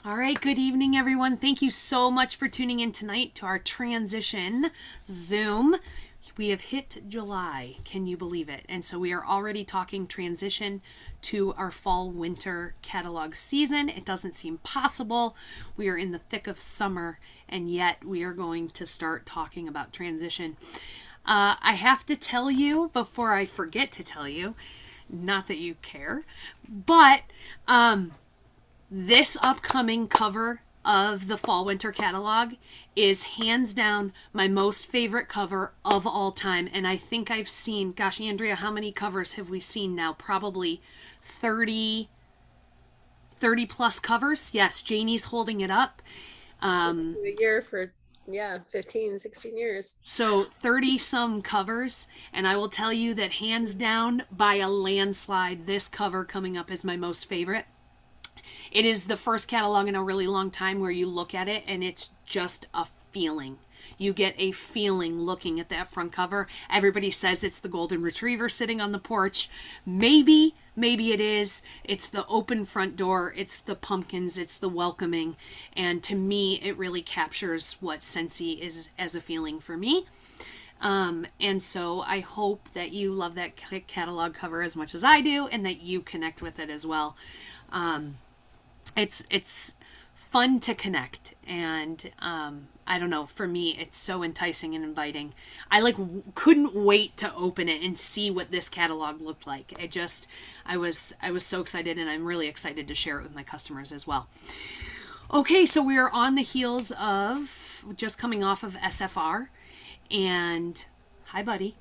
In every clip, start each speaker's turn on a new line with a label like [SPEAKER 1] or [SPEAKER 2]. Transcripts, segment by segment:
[SPEAKER 1] All right, good evening, everyone. Thank you so much for tuning in tonight to our transition Zoom. We have hit July. Can you believe it? And so we are already talking transition to our fall winter catalog season. It doesn't seem possible. We are in the thick of summer, and yet we are going to start talking about transition. I have to tell you before I forget to tell you, not that you care, but this upcoming cover of the fall winter catalog is hands down my most favorite cover of all time. And I think I've seen, gosh, Andrea, how many covers have we seen now? Probably 30 plus covers. Yes, Janie's holding it up.
[SPEAKER 2] A year for 15, 16 years.
[SPEAKER 1] So 30 some covers, and I will tell you that hands down by a landslide, this cover coming up is my most favorite. It is the first catalog in a really long time where you look at it and it's just a feeling. You get a feeling looking at that front cover. Everybody says it's the golden retriever sitting on the porch. Maybe it is. It's the open front door. It's the pumpkins. It's the welcoming. And to me, it really captures what Scentsy is as a feeling for me. And so I hope that you love that catalog cover as much as I do and that you connect with it as well. It's fun to connect, and I don't know, for me it's so enticing and inviting. I couldn't wait to open it and see what this catalog looked like. I was so excited, and I'm really excited to share it with my customers as well. Okay, so we are on the heels of just coming off of SFR, and hi buddy.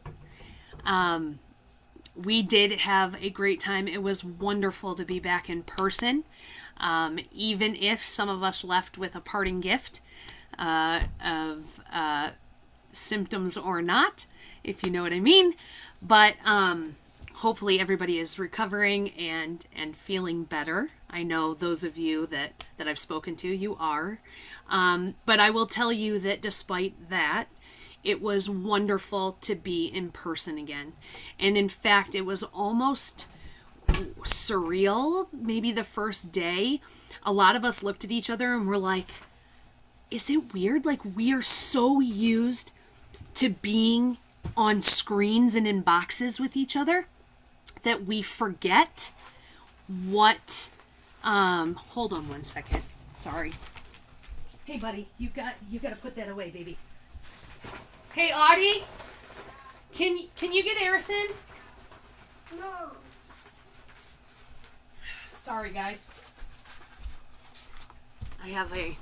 [SPEAKER 1] We did have a great time. It was wonderful to be back in person. Even if some of us left with a parting gift of symptoms or not, if you know what I mean. But hopefully everybody is recovering and feeling better. I know those of you that I've spoken to, you are. But I will tell you that despite that, it was wonderful to be in person again. And in fact, it was almost surreal. Maybe the first day, a lot of us looked at each other and were like, is it weird? Like, we are so used to being on screens and in boxes with each other that we forget what hold on one second. Sorry. Hey buddy, you got to put that away, baby. Hey Audie, can you get Harrison?
[SPEAKER 3] No.
[SPEAKER 1] Sorry, guys. I have a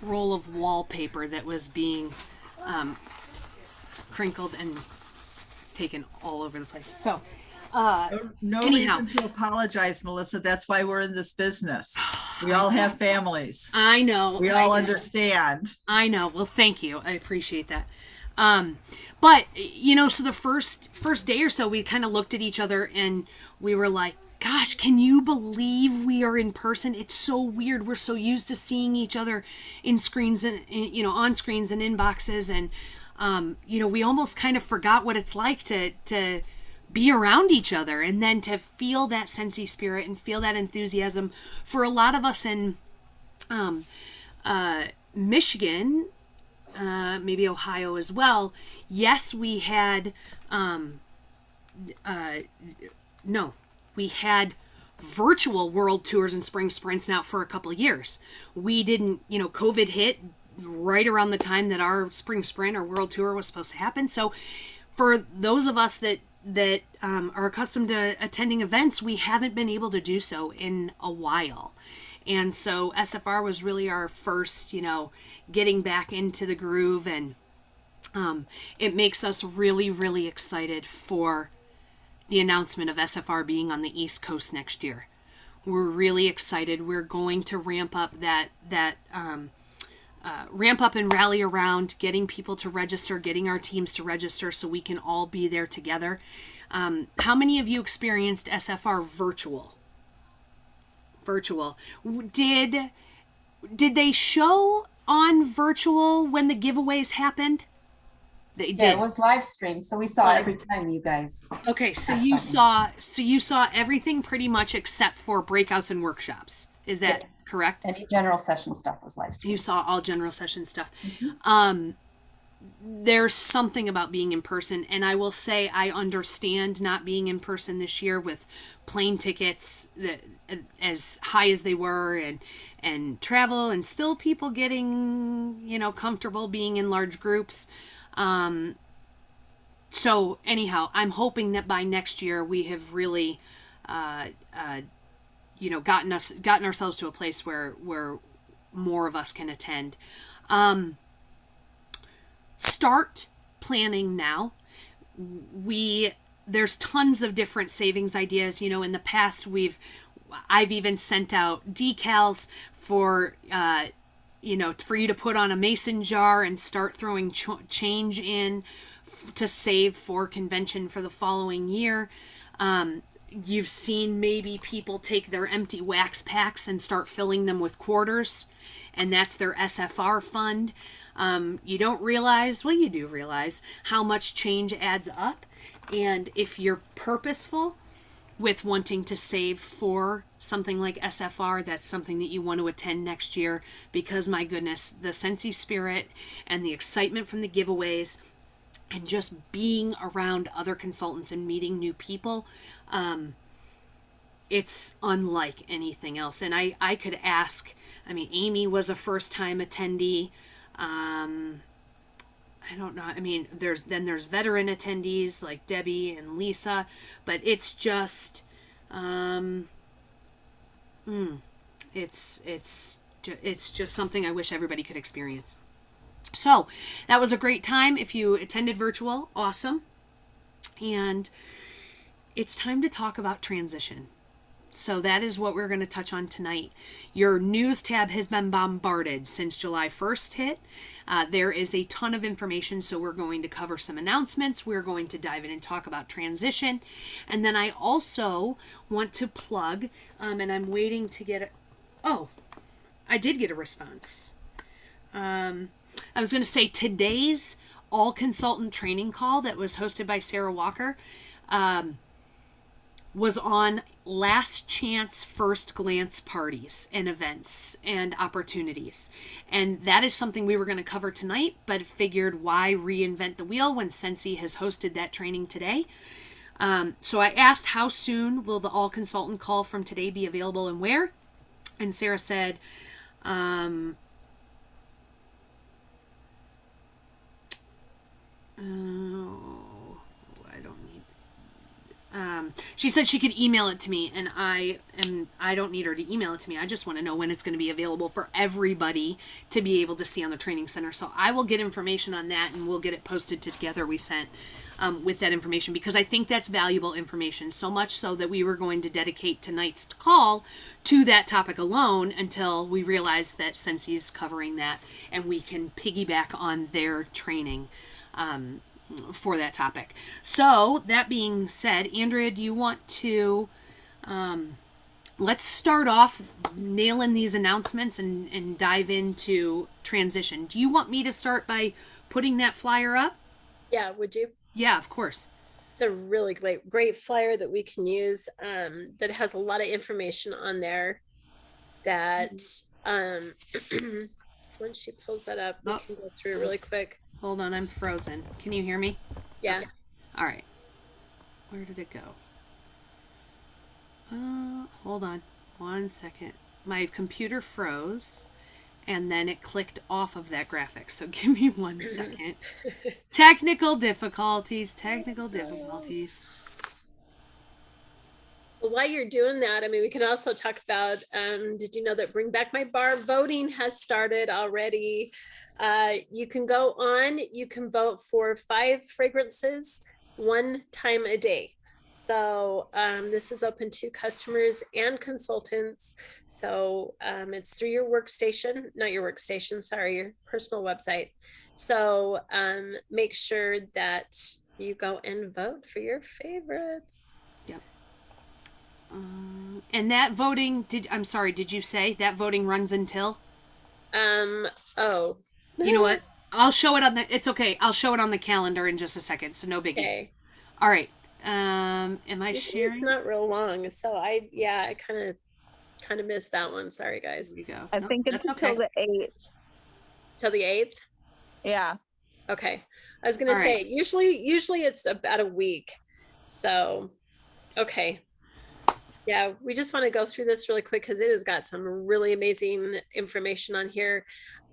[SPEAKER 1] roll of wallpaper that was being crinkled and taken all over the place. So,
[SPEAKER 4] no
[SPEAKER 1] anyhow.
[SPEAKER 4] reason to apologize, Melissa. That's why we're in this business. We all have families.
[SPEAKER 1] I know.
[SPEAKER 4] We all understand.
[SPEAKER 1] I know. Well, thank you. I appreciate that. But so the first day or so, we kind of looked at each other and we were like, gosh, can you believe we are in person? It's so weird. We're so used to seeing each other in screens and, on screens and in boxes. And, we almost kind of forgot what it's like to be around each other and then to feel that Scentsy spirit and feel that enthusiasm. For a lot of us in Michigan, maybe Ohio as well, yes, we had we had virtual world tours and spring sprints now for a couple of years. We didn't, COVID hit right around the time that our spring sprint or world tour was supposed to happen. So for those of us that are accustomed to attending events, we haven't been able to do so in a while. And so SFR was really our first, getting back into the groove, and it makes us really, really excited for the announcement of SFR being on the East Coast next year. We're really excited. We're going to ramp up ramp up and rally around getting people to register, getting our teams to register so we can all be there together. How many of you experienced SFR virtual? Did they show on virtual when the giveaways happened? They
[SPEAKER 5] Yeah,
[SPEAKER 1] did.
[SPEAKER 5] it was live streamed, so we saw
[SPEAKER 1] Live.
[SPEAKER 5] every time you guys.
[SPEAKER 1] Okay, so
[SPEAKER 5] had
[SPEAKER 1] you
[SPEAKER 5] something.
[SPEAKER 1] saw everything pretty much except for breakouts and workshops. Is that
[SPEAKER 5] Yeah.
[SPEAKER 1] correct?
[SPEAKER 5] Any general session stuff was live
[SPEAKER 1] You
[SPEAKER 5] streamed.
[SPEAKER 1] saw all general session stuff.
[SPEAKER 5] Mhm.
[SPEAKER 1] There's something about being in person, and I will say I understand not being in person this year with plane tickets that as high as they were, and travel, and still people getting comfortable being in large groups. So anyhow, I'm hoping that by next year we have really gotten ourselves to a place where more of us can attend. Start planning now. we There's tons of different savings ideas. In the past, I've even sent out decals for for you to put on a mason jar and start throwing change in to save for convention for the following year. You've seen maybe people take their empty wax packs and start filling them with quarters, and that's their SFR fund. You don't realize, well, you do realize how much change adds up. And if you're purposeful with wanting to save for something like SFR, that's something that you want to attend next year, because my goodness, the Scentsy spirit and the excitement from the giveaways and just being around other consultants and meeting new people, it's unlike anything else. And I could ask, Amy was a first time attendee. I don't know. There's veteran attendees like Debbie and Lisa, but it's just, it's just something I wish everybody could experience. So that was a great time. If you attended virtual, awesome. And it's time to talk about transition. So that is what we're going to touch on tonight. Your news tab has been bombarded since July 1st hit. There is a ton of information, so we're going to cover some announcements. We're going to dive in and talk about transition. And then I also want to plug, and I'm waiting to get I did get a response. I was going to say today's all consultant training call that was hosted by Sarah Walker was on last chance first glance parties and events and opportunities. And that is something we were going to cover tonight, but figured why reinvent the wheel when Scentsy has hosted that training today. So I asked, how soon will the all consultant call from today be available and where? And Sarah said, she said she could email it to me, and I don't need her to email it to me. I just want to know when it's going to be available for everybody to be able to see on the training center. So I will get information on that, and we'll get it posted together. We sent with that information, because I think that's valuable information, so much so that we were going to dedicate tonight's call to that topic alone until we realized that Scensy's covering that, and we can piggyback on their training for that topic. So that being said, Andrea, do you want to let's start off nailing these announcements and dive into transition. Do you want me to start by putting that flyer up?
[SPEAKER 2] Yeah, would you?
[SPEAKER 1] Yeah, of course.
[SPEAKER 2] It's a really great flyer that we can use, that has a lot of information on there that once she pulls that up, we can go through it really quick.
[SPEAKER 1] Hold on, I'm frozen. Can you hear me?
[SPEAKER 2] Yeah.
[SPEAKER 1] Okay. All right. Where did it go? Hold on 1 second. My computer froze, and then it clicked off of that graphic. So give me 1 second. Technical difficulties.
[SPEAKER 2] Well, while you're doing that, we can also talk about, did you know that Bring Back My Bar voting has started already? You can go on, you can vote for 5 fragrances 1 time a day. So this is open to customers and consultants. So it's through your workstation, not your workstation, sorry, your personal website. So make sure that you go and vote for your favorites.
[SPEAKER 1] Yep. And that voting, did you say that voting runs until?
[SPEAKER 2] Oh.
[SPEAKER 1] You know what? I'll show it on the. It's okay. I'll show it on the calendar in just a second. So no biggie.
[SPEAKER 2] Okay.
[SPEAKER 1] All right. Am I
[SPEAKER 2] Usually
[SPEAKER 1] sharing?
[SPEAKER 2] It's not real long, so I kind of missed that one. Sorry, guys.
[SPEAKER 1] Here we go.
[SPEAKER 6] I
[SPEAKER 1] Nope,
[SPEAKER 6] think it's
[SPEAKER 1] that's
[SPEAKER 6] until
[SPEAKER 1] okay.
[SPEAKER 6] the 8th.
[SPEAKER 2] Till the 8th.
[SPEAKER 6] Yeah.
[SPEAKER 2] Okay. I was gonna
[SPEAKER 1] All
[SPEAKER 2] say
[SPEAKER 1] right.
[SPEAKER 2] usually it's about a week. So okay. Yeah, we just want to go through this really quick because it has got some really amazing information on here.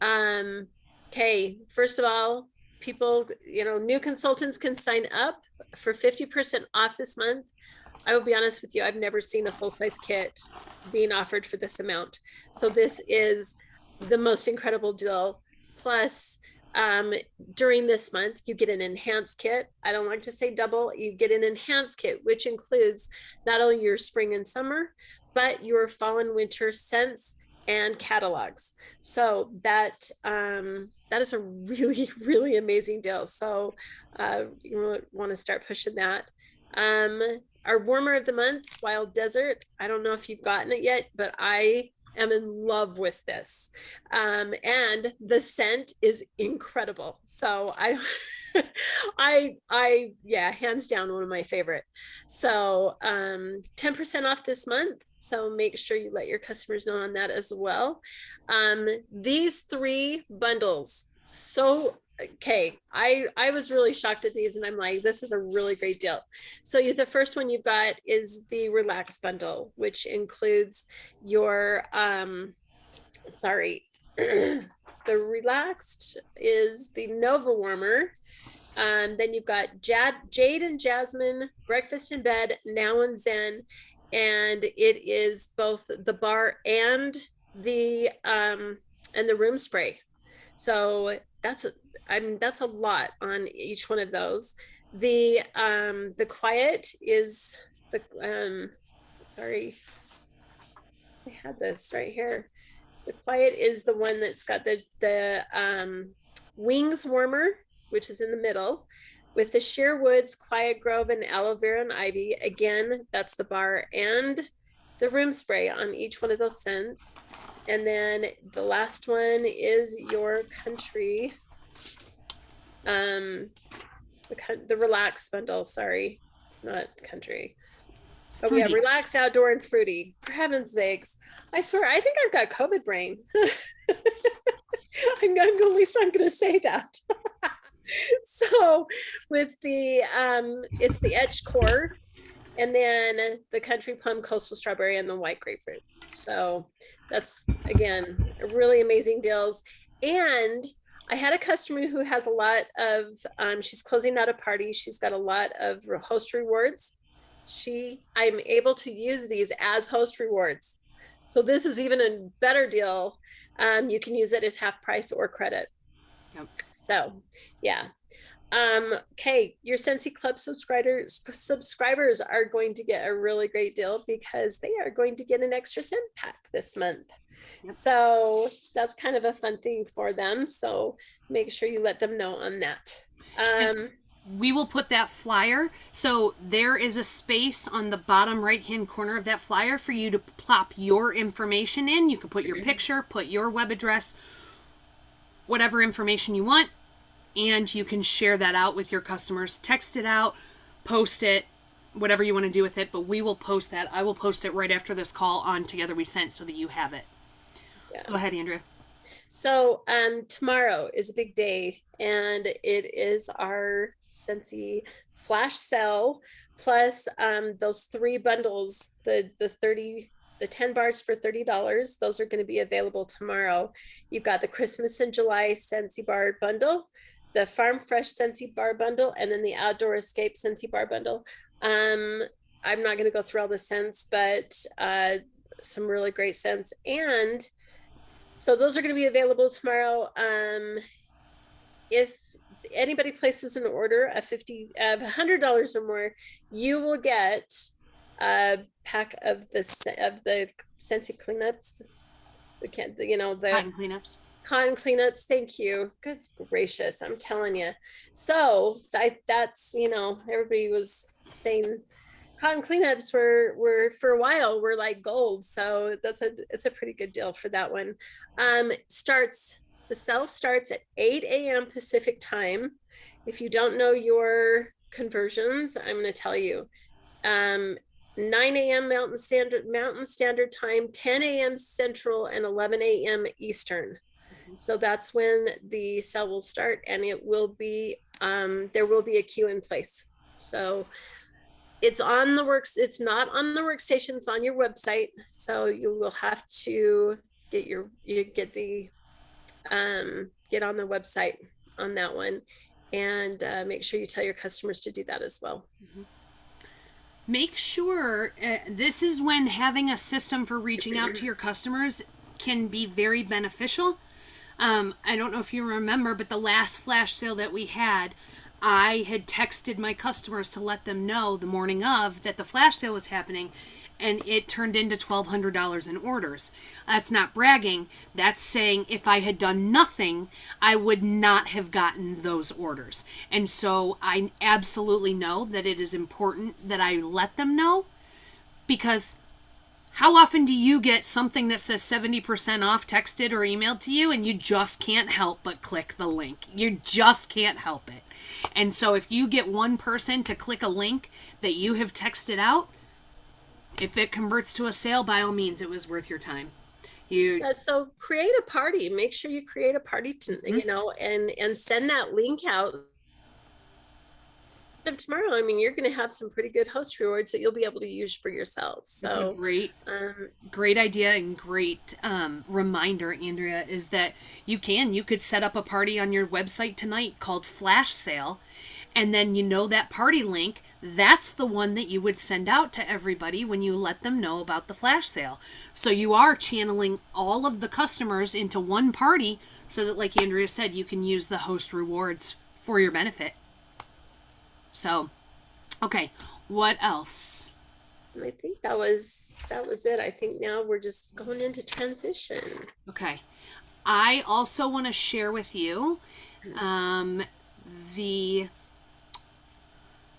[SPEAKER 2] Okay, first of all, people, new consultants can sign up for 50% off this month. I will be honest with you, I've never seen a full-size kit being offered for this amount. So this is the most incredible deal. Plus, during this month, you get an enhanced kit. I don't like to say double, you get an enhanced kit, which includes not only your spring and summer, but your fall and winter scents and catalogs. So that is a really, really amazing deal. So you want to start pushing that. Our warmer of the month, Wild Desert. I don't know if you've gotten it yet, but I am in love with this. And the scent is incredible. So yeah, hands down, one of my favorite. So 10% off this month. So make sure you let your customers know on that as well. These 3 bundles, okay, I was really shocked at these, and I'm like, this is a really great deal. So the first one you've got is the Relax bundle, which includes your the Relaxed is the Nova Warmer. Then you've got Jade and Jasmine, Breakfast in Bed, Now and Zen, and it is both the bar and the room spray. So that's a lot on each one of those. The Quiet is the sorry, I had this right here. The Quiet is the one that's got the Wings Warmer, which is in the middle, with the Sheer Woods, Quiet Grove, and Aloe Vera and Ivy. Again, that's the bar and the room spray on each one of those scents. And then the last one is your Country, the Relax bundle. Sorry, it's not Country. Oh, we have Relax, Outdoor, and Fruity. For heaven's sakes, I swear, I think I've got COVID brain. At least I'm going to say that. So with the, it's the Etch Core, and then the Country Plum, Coastal Strawberry, and the White Grapefruit. So that's, again, really amazing deals. And I had a customer who has a lot of, she's closing out a party. She's got a lot of host rewards. I'm able to use these as host rewards. So this is even a better deal. You can use it as half price or credit. Yep. So yeah. Okay, your Scentsy Club subscribers are going to get a really great deal because they are going to get an extra scent pack this month. Yep. So that's kind of a fun thing for them. So make sure you let them know on that.
[SPEAKER 1] We will put that flyer. So there is a space on the bottom right-hand corner of that flyer for you to plop your information in. You can put your picture, put your web address, whatever information you want, and you can share that out with your customers. Text it out, post it, whatever you want to do with it, but we will post that. I will post it right after this call on Together We Scent so that you have it. Yeah. Go ahead, Andrea.
[SPEAKER 2] So tomorrow is a big day, and it is our Scentsy flash sale, plus those 3 bundles, the 10 bars for $30. Those are going to be available tomorrow. You've got the Christmas and July Scentsy bar bundle, the Farm Fresh Scentsy bar bundle, and then the Outdoor Escape Scentsy bar bundle. I'm not going to go through all the scents, but some really great scents. And so those are going to be available tomorrow. If anybody places an order of $100 or more, you will get a pack of the Scentsy cleanups. The
[SPEAKER 1] cotton cleanups.
[SPEAKER 2] Cotton cleanups. Thank you. Good gracious, I'm telling you. So that's everybody was saying cotton cleanups were for a while were like gold. So it's a pretty good deal for that one. Starts The sale starts at 8 a.m. Pacific time. If you don't know your conversions, I'm going to tell you. 9 a.m. Mountain Standard Time, 10 a.m. Central, and 11 a.m. Eastern. So that's when the sale will start, and it will be there will be a queue in place. So it's on the works. It's not on the workstation. It's on your website. So you will have to get on the website on that one, and make sure you tell your customers to do that as well.
[SPEAKER 1] Make sure this is when having a system for reaching out to your customers can be very beneficial. I don't know if you remember, but the last flash sale that we had, I had texted my customers to let them know the morning of that the flash sale was happening, and it turned into $1,200 in orders. That's not bragging. That's saying if I had done nothing, I would not have gotten those orders. And so I absolutely know that it is important that I let them know, because how often do you get something that says 70% off texted or emailed to you and you just can't help but click the link? You just can't help it. And so if you get one person to click a link that you have texted out, if it converts to a sale, by all means, it was worth your time.
[SPEAKER 2] So create a party. Make sure you create a party and send that link out tomorrow. I mean, you're going to have some pretty good host rewards that you'll be able to use for yourselves. So
[SPEAKER 1] great idea and great reminder, Andrea, is that you could set up a party on your website tonight called Flash Sale, and then that party link, that's the one that you would send out to everybody when you let them know about the flash sale. So you are channeling all of the customers into one party so that, like Andrea said, you can use the host rewards for your benefit. So, okay, what else?
[SPEAKER 2] I think that was it. I think now we're just going into transition.
[SPEAKER 1] Okay. I also want to share with you the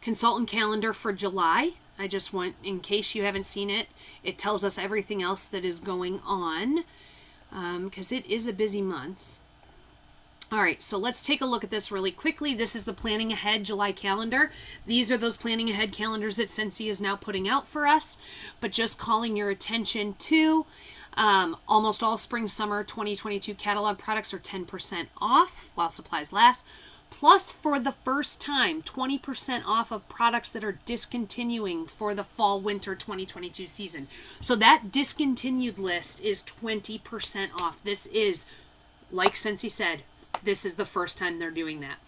[SPEAKER 1] consultant calendar for July. I just want, in case you haven't seen it, it tells us everything else that is going on, because it is a busy month. All right, so let's take a look at this really quickly. This is the Planning Ahead July calendar. These are those Planning Ahead calendars that Scentsy is now putting out for us, but just calling your attention to almost all spring summer 2022 catalog products are 10% off while supplies last. Plus, for the first time, 20% off of products that are discontinuing for the fall winter 2022 season. So that discontinued list is 20% off. This is, like Scentsy said, this is the first time they're doing that.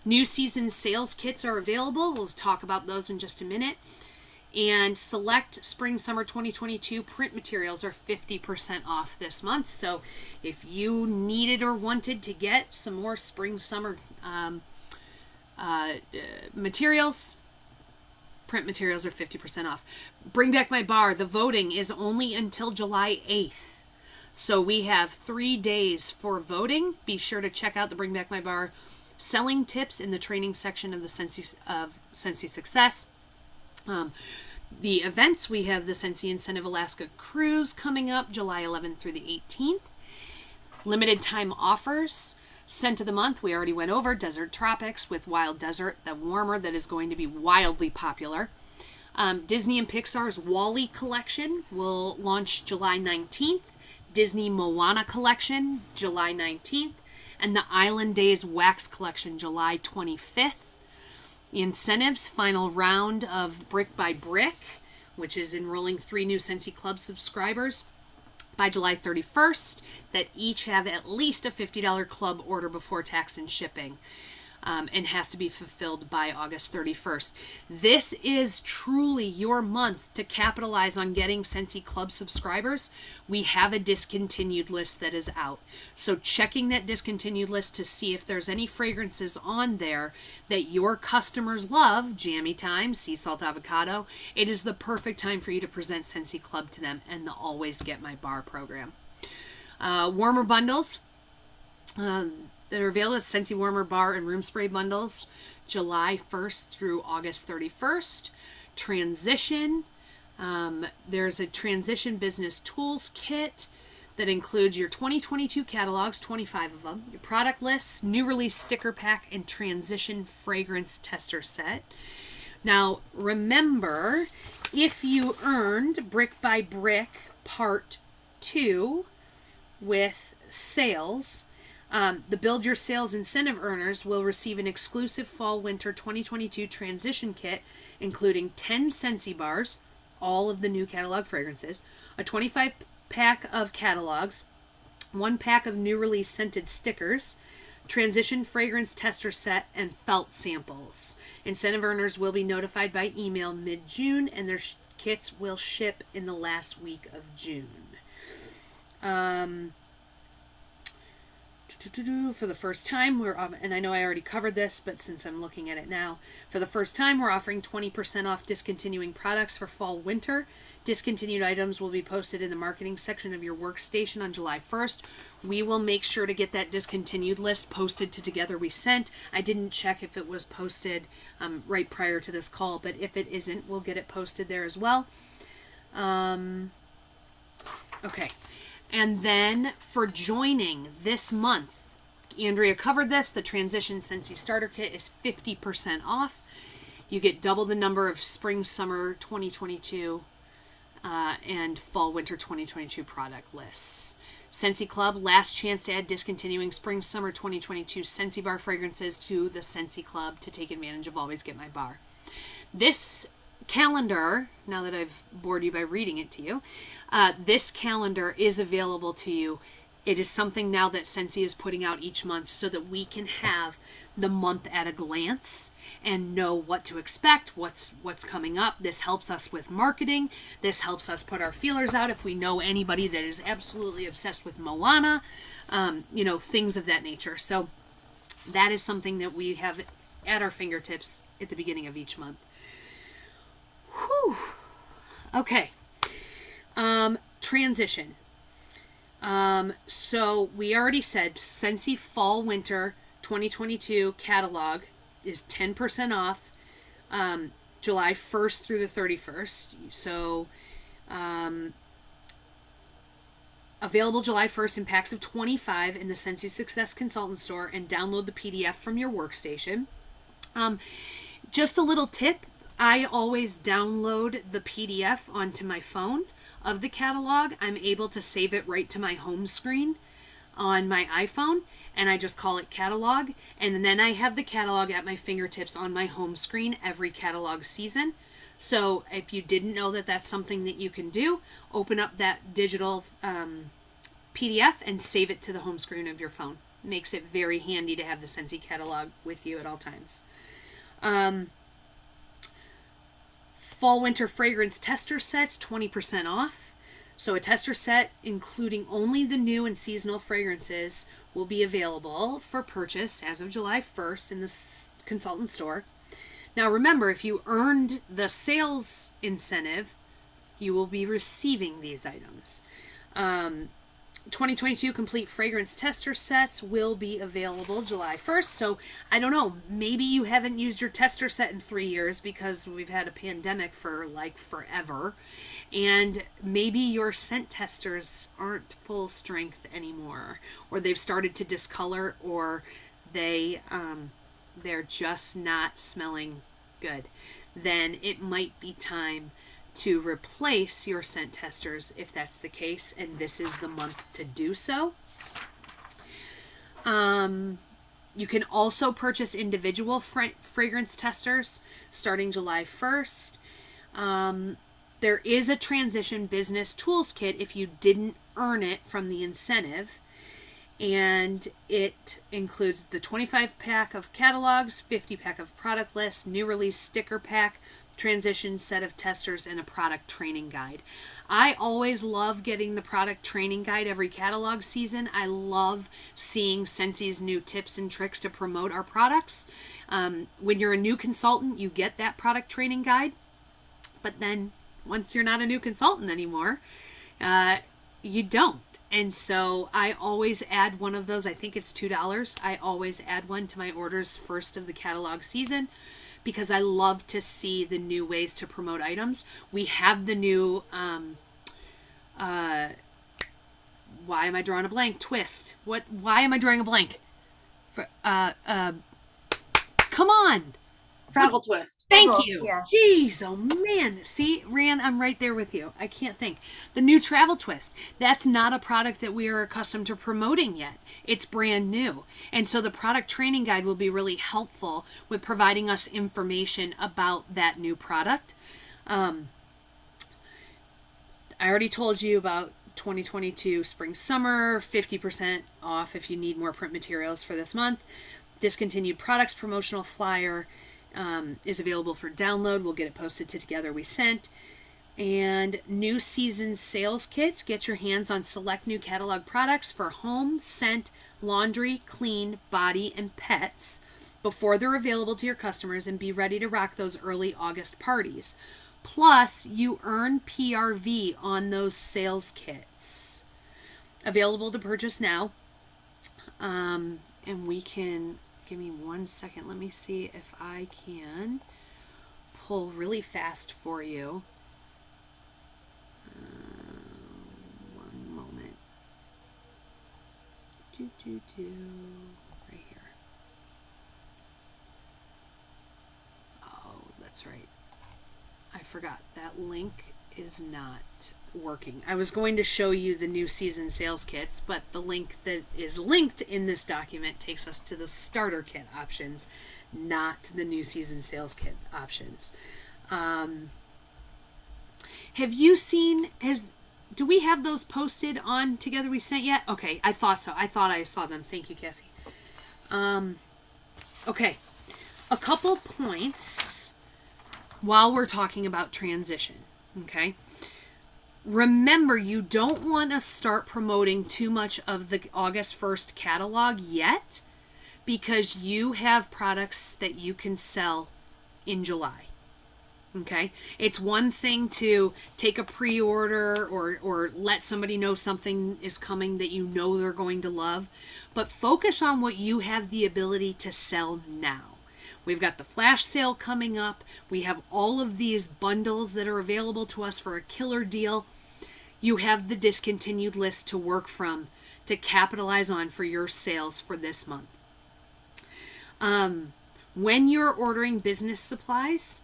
[SPEAKER 1] New season sales kits are available. We'll talk about those in just a minute. And select spring summer 2022 print materials are 50% off this month. So if you needed or wanted to get some more spring summer materials, print materials are 50% off. Bring Back My Bar. The voting is only until July 8th. So we have 3 days for voting. Be sure to check out the Bring Back My Bar selling tips in the training section of the Scentsy Success. The events, we have the Scentsy Incentive Alaska Cruise coming up July 11th through the 18th. Limited time offers. Scent of the month, we already went over. Desert Tropics with Wild Desert, the warmer that is going to be wildly popular. Disney and Pixar's WALL-E collection will launch July 19th. Disney Moana collection, July 19th. And the Island Days Wax collection, July 25th. Incentives, final round of Brick by Brick, which is enrolling 3 new Scentsy Club subscribers by July 31st that each have at least a $50 club order before tax and shipping, and has to be fulfilled by August 31st. This is truly your month to capitalize on getting Scentsy Club subscribers. We have a discontinued list that is out. So checking that discontinued list to see if there's any fragrances on there that your customers love, Jammy Time, Sea Salt Avocado, it is the perfect time for you to present Scentsy Club to them and the Always Get My Bar program. Warmer bundles. That are available as Scentsy Warmer Bar and Room Spray bundles, July 1st through August 31st. Transition. There's a Transition Business Tools Kit. that includes your 2022 catalogs, 25 of them, your product lists, new release sticker pack, and transition fragrance tester set. Now, remember, if you earned Brick by Brick Part 2 with sales, the Build Your Sales incentive earners will receive an exclusive Fall/Winter 2022 transition kit, including 10 Scentsy bars, all of the new catalog fragrances, a 25-pack of catalogs, 1 pack of new release scented stickers, transition fragrance tester set, and felt samples. Incentive earners will be notified by email mid-June, and their kits will ship in the last week of June. For the first time, and I know I already covered this, but since I'm looking at it now, for the first time, we're offering 20% off discontinuing products for fall/winter. Discontinued items will be posted in the marketing section of your workstation on July 1st. We will make sure to get that discontinued list posted to Together We Scent. I didn't check if it was posted right prior to this call, but if it isn't, we'll get it posted there as well. Okay. And then for joining this month, Andrea covered this, the Transition Scentsy Starter Kit is 50% off. You get double the number of Spring/Summer 2022 and Fall/Winter 2022 product lists. Scentsy Club, last chance to add discontinuing Spring/Summer 2022 Scentsy bar fragrances to the Scentsy Club to take advantage of Always Get My Bar. This calendar, now that I've bored you by reading it to you, this calendar is available to you. It is something now that Scentsy is putting out each month so that we can have the month at a glance and know what to expect, what's coming up. This helps us with marketing. This helps us put our feelers out if we know anybody that is absolutely obsessed with Moana, things of that nature. So that is something that we have at our fingertips at the beginning of each month. Whew. Okay. Transition. So we already said Scentsy Fall/Winter 2022 catalog is 10% off, July 1st through the 31st. So, available July 1st in packs of 25 in the Scentsy Success Consultant store, and download the PDF from your workstation. Just a little tip. I always download the PDF onto my phone of the catalog. I'm able to save it right to my home screen on my iPhone, and I just call it catalog, and then I have the catalog at my fingertips on my home screen every catalog season. So if you didn't know that that's something that you can do, open up that digital PDF and save it to the home screen of your phone. Makes it very handy to have the Scentsy catalog with you at all times. Fall/Winter fragrance tester sets, 20% off. So a tester set including only the new and seasonal fragrances will be available for purchase as of July 1st in the consultant store. Now remember, if you earned the sales incentive, you will be receiving these items. 2022 complete fragrance tester sets will be available July 1st. So I don't know, maybe you haven't used your tester set in 3 years because we've had a pandemic for like forever. And maybe your scent testers aren't full strength anymore, or they've started to discolor, or they're just not smelling good. Then it might be time to replace your scent testers if that's the case, and this is the month to do so. You can also purchase individual fragrance testers starting July 1st. There is a transition business tools kit if you didn't earn it from the incentive, and it includes the 25-pack of catalogs, 50-pack of product lists, new release sticker pack, transition set of testers, and a product training guide. I always love getting the product training guide every catalog season. I love seeing Scentsy's new tips and tricks to promote our products. When you're a new consultant, you get that product training guide, but then once you're not a new consultant anymore, you don't. And so I always add one of those. I think it's $2. I always add one to my orders first of the catalog season, because I love to see the new ways to promote why am I drawing a blank? Twist. Why am I drawing a blank? Come on.
[SPEAKER 6] Travel twist.
[SPEAKER 1] Thank you.
[SPEAKER 3] Yeah.
[SPEAKER 1] Jeez, oh man. See, Rand, I'm right there with you. I can't think. The new travel twist. That's not a product that we are accustomed to promoting yet. It's brand new. And so the product training guide will be really helpful with providing us information about that new product. I already told you about 2022 spring summer, 50% off if you need more print materials for this month. Discontinued products promotional flyer is available for download. We'll get it posted to Together We Scent. And new season sales kits. Get your hands on select new catalog products for home, scent, laundry, clean, body, and pets before they're available to your customers, and be ready to rock those early August parties. Plus, you earn PRV on those sales kits. Available to purchase now. And we can... Give me 1 second. Let me see if I can pull really fast for you. One moment. Right here. Oh, that's right. I forgot. That link is not working. I was going to show you the new season sales kits, but the link that is linked in this document takes us to the starter kit options, not the new season sales kit options. Have you seen, do we have those posted on Together We Scent yet? Okay, I thought so. I thought I saw them. Thank you, Cassie. Okay, a couple points while we're talking about transition, okay? Remember, you don't want to start promoting too much of the August 1st catalog yet, because you have products that you can sell in July. Okay? It's one thing to take a pre-order or let somebody know something is coming that you know they're going to love, but focus on what you have the ability to sell now. We've got the flash sale coming up. We have all of these bundles that are available to us for a killer deal. You have the discontinued list to work from to capitalize on for your sales for this month. When you're ordering business supplies,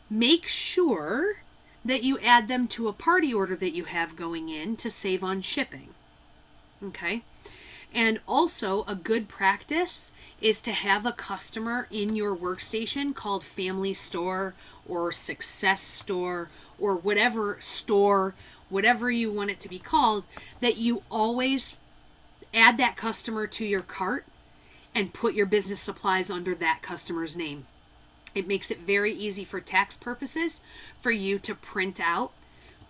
[SPEAKER 1] make sure that you add them to a party order that you have going in to save on shipping. Okay? And also, a good practice is to have a customer in your workstation called Family Store or Success Store or whatever store, whatever you want it to be called, that you always add that customer to your cart and put your business supplies under that customer's name. It makes it very easy for tax purposes for you to print out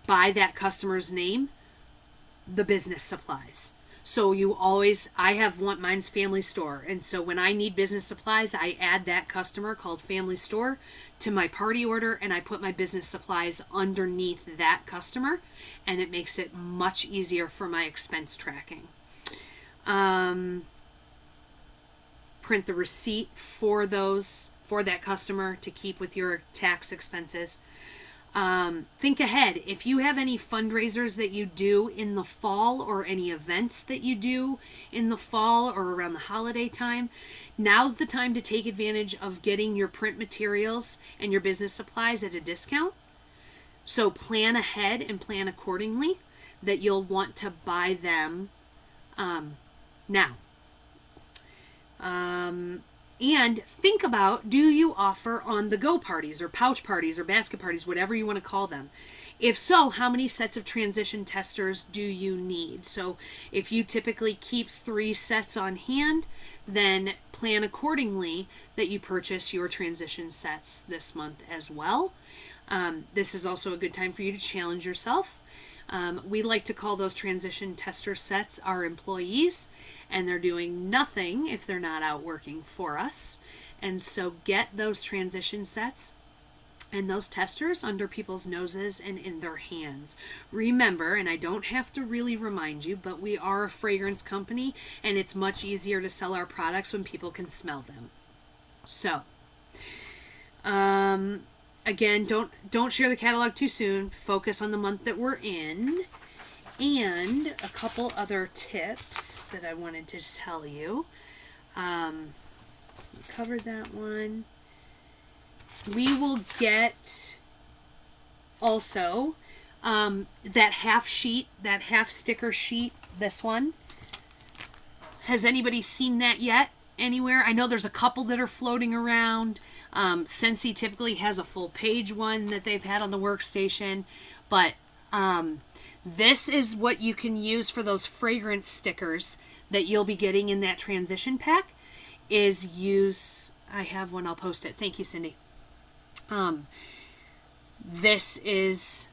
[SPEAKER 1] by that customer's name the business supplies. So you always, mine's Family Store. And so when I need business supplies, I add that customer called Family Store to my party order, and I put my business supplies underneath that customer, and it makes it much easier for my expense tracking. Print the receipt for that customer to keep with your tax expenses. Think ahead. If you have any fundraisers that you do in the fall or any events that you do in the fall or around the holiday time, now's the time to take advantage of getting your print materials and your business supplies at a discount. So plan ahead and plan accordingly that you'll want to buy them now. And think about, do you offer on-the-go parties or pouch parties or basket parties, whatever you want to call them? If so, how many sets of transition testers do you need? So if you typically keep 3 sets on hand, then plan accordingly that you purchase your transition sets this month as well. This is also a good time for you to challenge yourself. We like to call those transition tester sets our employees, and they're doing nothing if they're not out working for us. And so get those transition sets and those testers under people's noses and in their hands. Remember, and I don't have to really remind you, but we are a fragrance company, and it's much easier to sell our products when people can smell them. So, again, don't share the catalog too soon. Focus on the month that we're in. And a couple other tips that I wanted to tell you. Covered that one. We will get also that half sheet, that half sticker sheet, this one. Has anybody seen that yet anywhere? I know there's a couple that are floating around. Scentsy typically has a full page one that they've had on the workstation, but this is what you can use for those fragrance stickers that you'll be getting in that transition pack. Is use, I have one, I'll post it. Thank you, Cindy. This is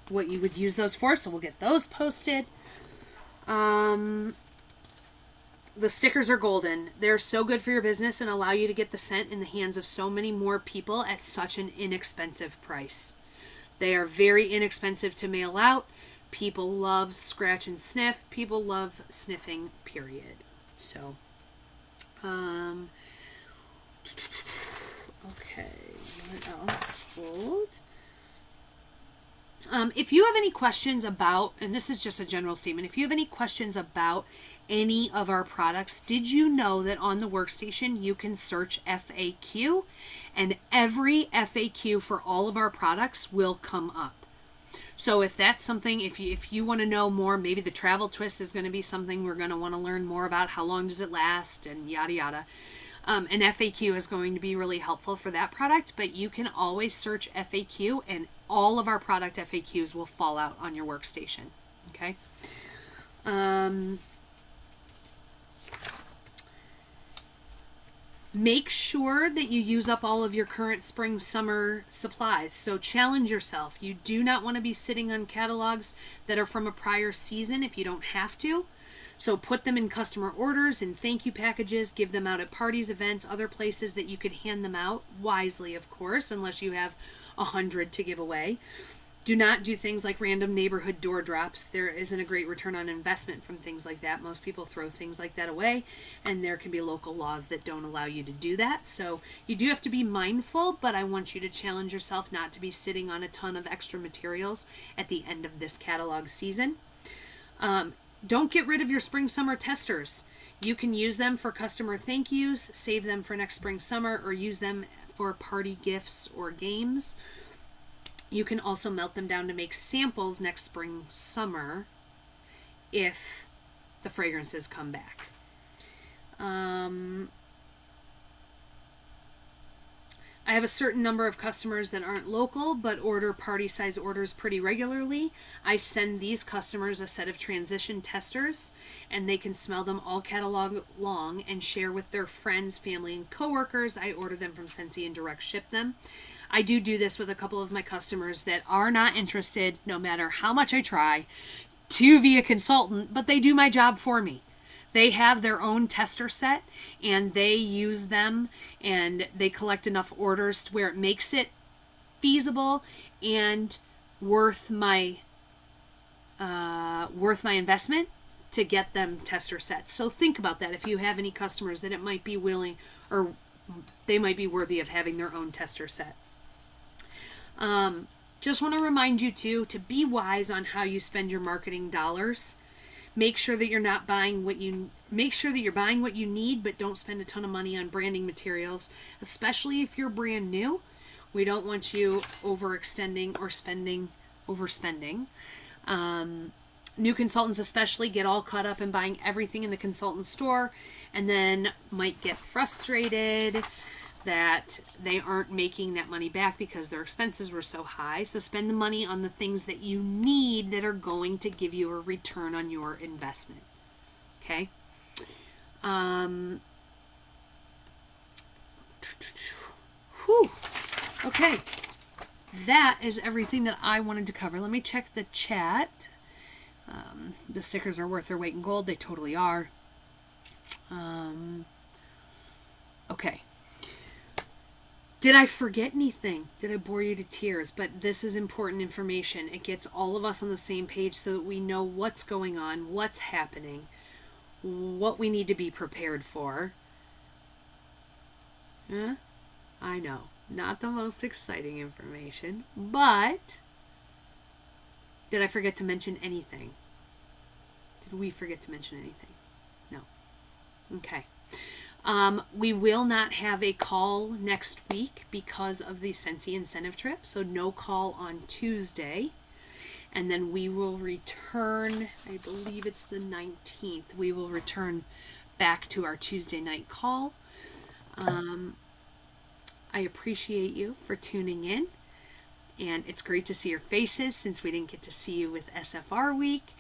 [SPEAKER 1] what you would use those for, so we'll get those posted. The stickers are golden. They're so good for your business and allow you to get the scent in the hands of so many more people at such an inexpensive price. They are very inexpensive to mail out. People love scratch and sniff. People love sniffing, period. So, okay, what else? Hold. If you have any questions about, and this is just a general statement, if you have any questions about any of our products, did you know that on the workstation you can search FAQ, and every FAQ for all of our products will come up? So if that's something, if you want to know more, maybe the travel twist is going to be something we're going to want to learn more about. How long does it last, and yada yada. An FAQ is going to be really helpful for that product, but you can always search FAQ and all of our product FAQs will fall out on your workstation. Okay. Make sure that you use up all of your current spring summer supplies. So challenge yourself. You do not want to be sitting on catalogs that are from a prior season if you don't have to. So put them in customer orders and thank you packages, give them out at parties, events, other places that you could hand them out wisely, of course, unless you have 100 to give away. Do not do things like random neighborhood door drops. There isn't a great return on investment from things like that. Most people throw things like that away, and there can be local laws that don't allow you to do that. So you do have to be mindful, but I want you to challenge yourself not to be sitting on a ton of extra materials at the end of this catalog season. Don't get rid of your spring summer testers. You can use them for customer thank yous, save them for next spring summer, or use them for party gifts or games. You can also melt them down to make samples next spring summer if the fragrances come back. I have a certain number of customers that aren't local but order party size orders pretty regularly. I send these customers a set of transition testers and they can smell them all catalog long and share with their friends, family, and coworkers. I order them from Scentsy and direct ship them. I do this with a couple of my customers that are not interested, no matter how much I try, to be a consultant, but they do my job for me. They have their own tester set and they use them and they collect enough orders to where it makes it feasible and worth my investment to get them tester sets. So think about that if you have any customers that it might be willing or they might be worthy of having their own tester set. Just want to remind you too to be wise on how you spend your marketing dollars. Make sure that you're buying what you need, but don't spend a ton of money on branding materials, especially if you're brand new. We don't want you overextending or overspending. New consultants especially get all caught up in buying everything in the consultant store and then might get frustrated that they aren't making that money back because their expenses were so high. So spend the money on the things that you need that are going to give you a return on your investment. Okay? Whew. Okay. That is everything that I wanted to cover. Let me check the chat. The stickers are worth their weight in gold. They totally are. Okay. Did I forget anything? Did I bore you to tears? But this is important information. It gets all of us on the same page so that we know what's going on, what's happening, what we need to be prepared for. I know, not the most exciting information, but did I forget to mention anything? Did we forget to mention anything? No. Okay. We will not have a call next week because of the Scentsy incentive trip, so no call on Tuesday. And then we will return, I believe it's the 19th, we will return back to our Tuesday night call. I appreciate you for tuning in, and it's great to see your faces since we didn't get to see you with SFR week,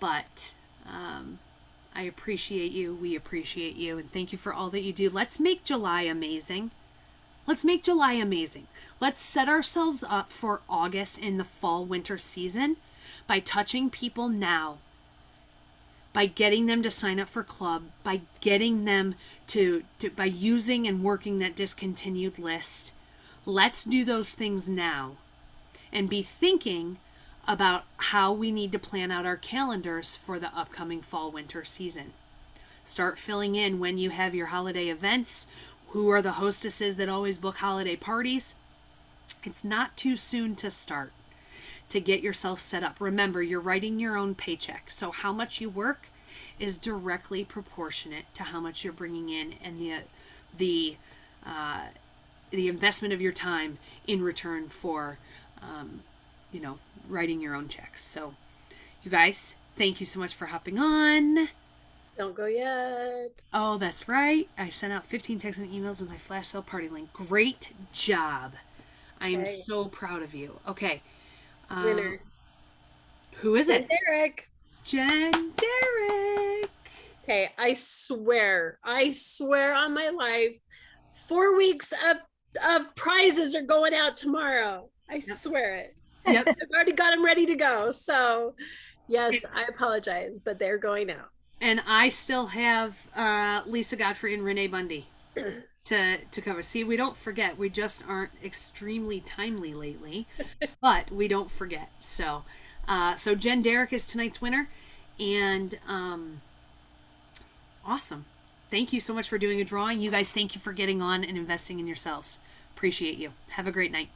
[SPEAKER 1] but I appreciate you, we appreciate you, and thank you for all that you do. Let's make July amazing. Let's make July amazing. Let's set ourselves up for August in the fall winter season by touching people now, by getting them to sign up for club, by getting them by using and working that discontinued list. Let's do those things now and be thinking about how we need to plan out our calendars for the upcoming fall winter season. Start filling in when you have your holiday events. Who are the hostesses that always book holiday parties? It's not too soon to start, to get yourself set up. Remember, you're writing your own paycheck, so how much you work is directly proportionate to how much you're bringing in, and the investment of your time in return for writing your own checks. So you guys, thank you so much for hopping on.
[SPEAKER 2] Don't go yet.
[SPEAKER 1] Oh, that's right. I sent out 15 texts and emails with my flash sale party link. Great job. I am so proud of you. Okay.
[SPEAKER 2] Winner.
[SPEAKER 1] Who is it?
[SPEAKER 2] Derek.
[SPEAKER 1] Jen Derek.
[SPEAKER 2] Okay, I swear on my life, 4 weeks of prizes are going out tomorrow. I swear it.
[SPEAKER 1] Yep.
[SPEAKER 2] I've already got them ready to go. So yes, I apologize, but they're going out.
[SPEAKER 1] And I still have Lisa Godfrey and Renee Bundy to cover. See, we don't forget. We just aren't extremely timely lately, but we don't forget. So Jen Derek is tonight's winner, and awesome. Thank you so much for doing a drawing. You guys, thank you for getting on and investing in yourselves. Appreciate you. Have a great night.